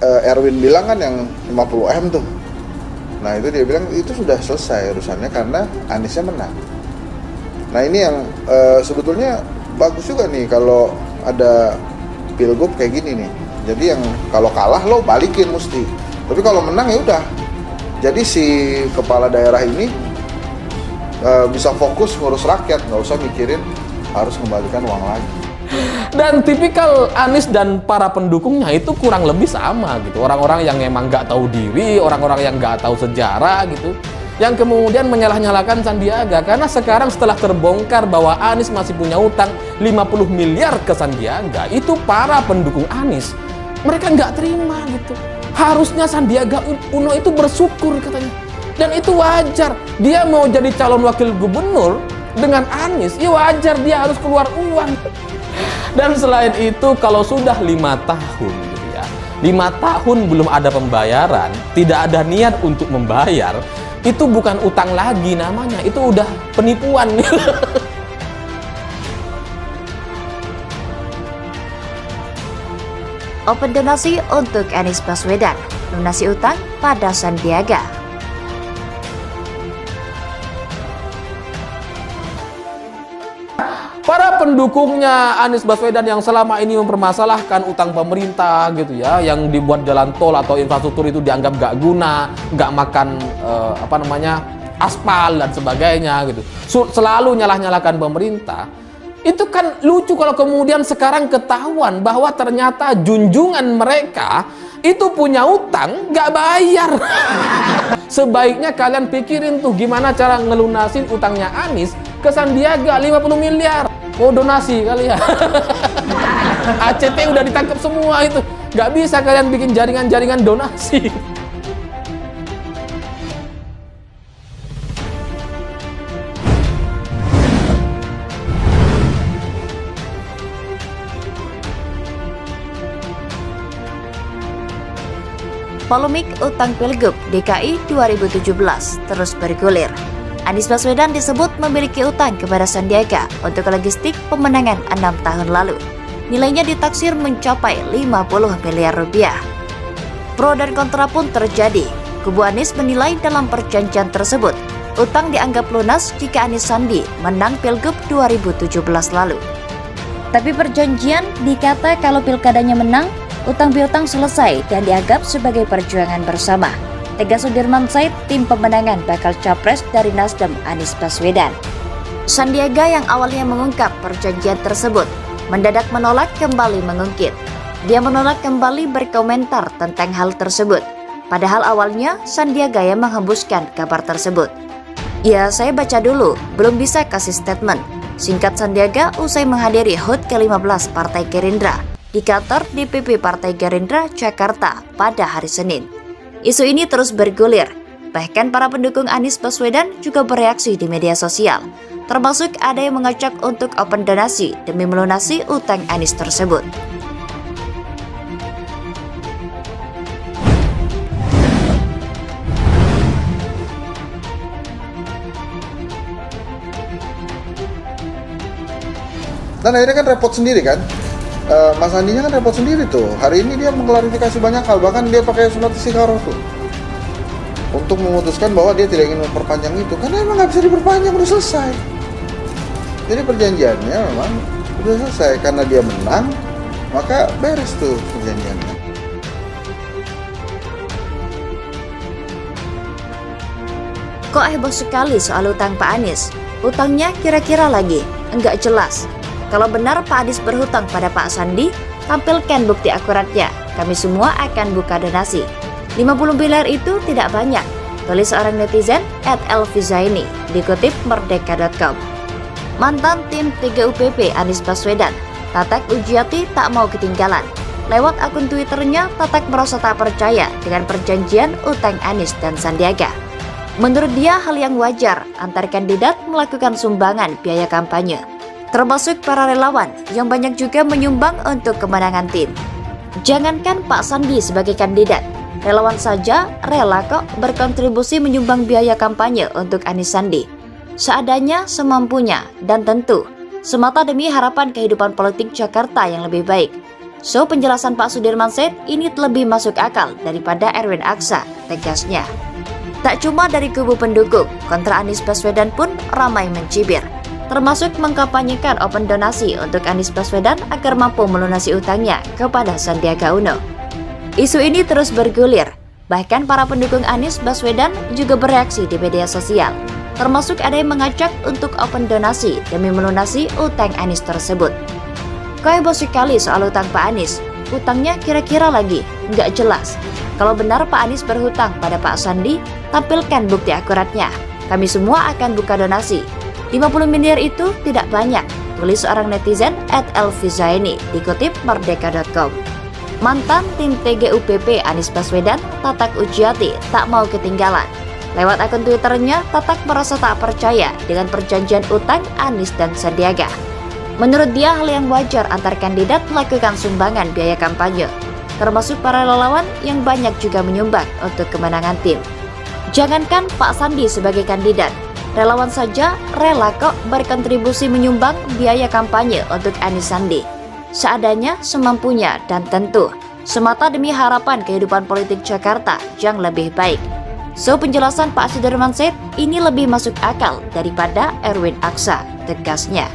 Erwin bilang kan yang 50M tuh. Nah itu dia bilang itu sudah selesai urusannya karena Aniesnya menang. Nah ini yang sebetulnya bagus juga nih kalau ada pilgub kayak gini nih. Jadi yang kalau kalah lo balikin mesti. Tapi kalau menang ya udah. Jadi si kepala daerah ini bisa fokus ngurus rakyat, nggak usah mikirin harus kembalikan uang lagi. Dan tipikal Anies dan para pendukungnya itu kurang lebih sama gitu. Orang-orang yang emang nggak tahu diri, orang-orang yang nggak tahu sejarah gitu, yang kemudian menyalah-nyalakan Sandiaga. Karena sekarang setelah terbongkar bahwa Anies masih punya utang 50 miliar ke Sandiaga, itu para pendukung Anies, mereka nggak terima gitu. Harusnya Sandiaga Uno itu bersyukur katanya. Dan itu wajar. Dia mau jadi calon wakil gubernur dengan Anies, ya wajar dia harus keluar uang. Dan selain itu kalau sudah 5 tahun gitu ya, 5 tahun belum ada pembayaran, tidak ada niat untuk membayar, itu bukan utang lagi namanya, itu udah penipuan. Open donasi untuk Anies Baswedan, lunasi utang pada Sandiaga. Para pendukungnya Anies Baswedan yang selama ini mempermasalahkan utang pemerintah gitu ya, yang dibuat jalan tol atau infrastruktur itu dianggap gak guna, gak makan aspal dan sebagainya gitu, selalu nyalah-nyalakan pemerintah. Itu kan lucu kalau kemudian sekarang ketahuan bahwa ternyata junjungan mereka itu punya utang gak bayar. Sebaiknya kalian pikirin tuh gimana cara ngelunasin utangnya Anies ke Sandiaga 50 miliar. Mau donasi kali ya. ACT udah ditangkap semua itu. Gak bisa kalian bikin jaringan-jaringan donasi. Polemik utang Pilgub DKI 2017 terus bergulir. Anies Baswedan disebut memiliki utang kepada Sandiaga untuk logistik pemenangan 6 tahun lalu. Nilainya ditaksir mencapai 50 miliar rupiah. Pro dan kontra pun terjadi. Kubu Anies menilai dalam perjanjian tersebut, utang dianggap lunas jika Anies Sandi menang Pilgub 2017 lalu. Tapi perjanjian dikata kalau pilkadanya menang, utang piutang selesai dan dianggap sebagai perjuangan bersama. Tegas Sudirman Said, tim pemenangan bakal capres dari Nasdem Anies Baswedan. Sandiaga yang awalnya mengungkap perjanjian tersebut, mendadak menolak kembali mengungkit. Dia menolak kembali berkomentar tentang hal tersebut. Padahal awalnya Sandiaga yang menghembuskan kabar tersebut. Ya, saya baca dulu, belum bisa kasih statement. Singkat Sandiaga usai menghadiri HUT ke-15 Partai Gerindra di kantor DPP Partai Gerindra Jakarta pada hari Senin. Isu ini terus bergulir, bahkan para pendukung Anies Baswedan juga bereaksi di media sosial, termasuk ada yang mengajak untuk open donasi demi melunasi utang Anies tersebut. Dan akhirnya kan repot sendiri kan. Mas Andinya kan repot sendiri tuh. Hari ini dia mengklarifikasi banyak hal, bahkan dia pakai sunnah istikharah tuh untuk memutuskan bahwa dia tidak ingin memperpanjang itu karena emang nggak bisa diperpanjang, udah selesai. Jadi perjanjiannya memang udah selesai, karena dia menang maka beres tuh perjanjiannya. Kok heboh sekali soal utang Pak Anies? Utangnya kira-kira lagi? Enggak jelas. Kalau benar Pak Anies berhutang pada Pak Sandi, tampilkan bukti akuratnya. Kami semua akan buka donasi. 50 miliar itu tidak banyak, tulis seorang netizen @elvizaini, dikutip merdeka.com. Mantan tim 3UPP Anies Baswedan, Tatak Ujiati tak mau ketinggalan. Lewat akun Twitternya, Tatak merasa tak percaya dengan perjanjian utang Anies dan Sandiaga. Menurut dia hal yang wajar antar kandidat melakukan sumbangan biaya kampanye, termasuk para relawan yang banyak juga menyumbang untuk kemenangan tim. Jangankan Pak Sandi sebagai kandidat, relawan saja rela kok berkontribusi menyumbang biaya kampanye untuk Anies Sandi. Seadanya, semampunya, dan tentu semata demi harapan kehidupan politik Jakarta yang lebih baik. So, penjelasan Pak Sudirman Said ini lebih masuk akal daripada Erwin Aksa, tegasnya. Tak cuma dari kubu pendukung, kontra Anies Baswedan pun ramai mencibir, termasuk mengkampanyekan open donasi untuk Anies Baswedan agar mampu melunasi utangnya kepada Sandiaga Uno. Isu ini terus bergulir, bahkan para pendukung Anies Baswedan juga bereaksi di media sosial, termasuk ada yang mengajak untuk open donasi demi melunasi utang Anies tersebut. Kau heboh sekali soal utang Pak Anies, utangnya kira-kira lagi, nggak jelas. Kalau benar Pak Anies berhutang pada Pak Sandi, tampilkan bukti akuratnya. Kami semua akan buka donasi. 50 miliar itu tidak banyak, tulis seorang netizen @elvizaini, dikutip merdeka.com. Mantan tim TGUPP Anies Baswedan, Tatak Ujiati, tak mau ketinggalan. Lewat akun Twitternya, Tatak merasa tak percaya dengan perjanjian utang Anies dan Sandiaga. Menurut dia, hal yang wajar antar kandidat melakukan sumbangan biaya kampanye, termasuk para relawan yang banyak juga menyumbang untuk kemenangan tim. Jangankan Pak Sandi sebagai kandidat, relawan saja rela kok berkontribusi menyumbang biaya kampanye untuk Anies Sandi. Seadanya, semampunya, dan tentu semata demi harapan kehidupan politik Jakarta yang lebih baik. So, penjelasan Pak Sudirman Said ini lebih masuk akal daripada Erwin Aksa, tegasnya.